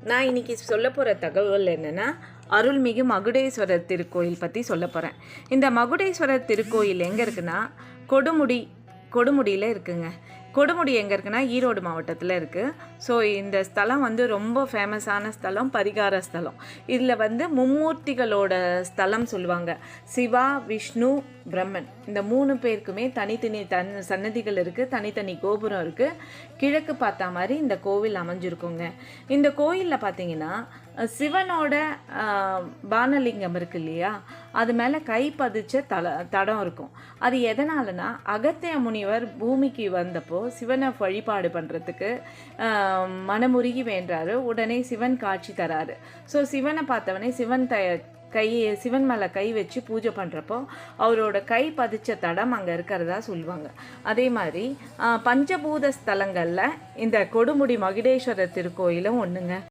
நான் இன்றைக்கி சொல்ல போகிற தகவல் என்னென்னா, அருள்மிகு மகுடேஸ்வரர் திருக்கோயில் பற்றி சொல்ல போகிறேன். இந்த மகுடேஸ்வரர் திருக்கோயில் எங்கே இருக்குன்னா, கொடுமுடியில் இருக்குங்க. கொடுமுடி எங்கே இருக்குன்னா, ஈரோடு மாவட்டத்தில் இருக்குது. ஸோ இந்த ஸ்தலம் ரொம்ப ஃபேமஸான ஸ்தலம், பரிகார ஸ்தலம். இதில் மும்மூர்த்திகளோட ஸ்தலம் சொல்லுவாங்க. சிவா, விஷ்ணு, பிரம்மன், இந்த 3 பேருக்குமே தனித்தனி சன்னதிகள் இருக்குது, தனித்தனி கோபுரம் இருக்குது. கிழக்கு பார்த்தா மாதிரி இந்த கோவில் அமைஞ்சிருக்குங்க. இந்த கோயிலில் பார்த்தீங்கன்னா, சிவனோட பானலிங்கம் இருக்கு இல்லையா, அது மேலே கை பதிச்ச தடம் இருக்கும். அது எதனாலனா, அகத்திய முனிவர் பூமிக்கு வந்தப்போ சிவனை வழிபாடு பண்ணுறதுக்கு மனமுருகி வேண்டாரு. உடனே சிவன் காட்சி தராரு. ஸோ சிவனை பார்த்தவனே சிவன் மேலே கை வச்சு பூஜை பண்ணுறப்போ அவரோட கை பதிச்ச தடம் அங்கே இருக்கிறதா சொல்லுவாங்க. அதே மாதிரி பஞ்சபூத ஸ்தலங்களில் இந்த கொடுமுடி மகுடேஸ்வரர் திருக்கோயிலும் ஒன்றுங்க.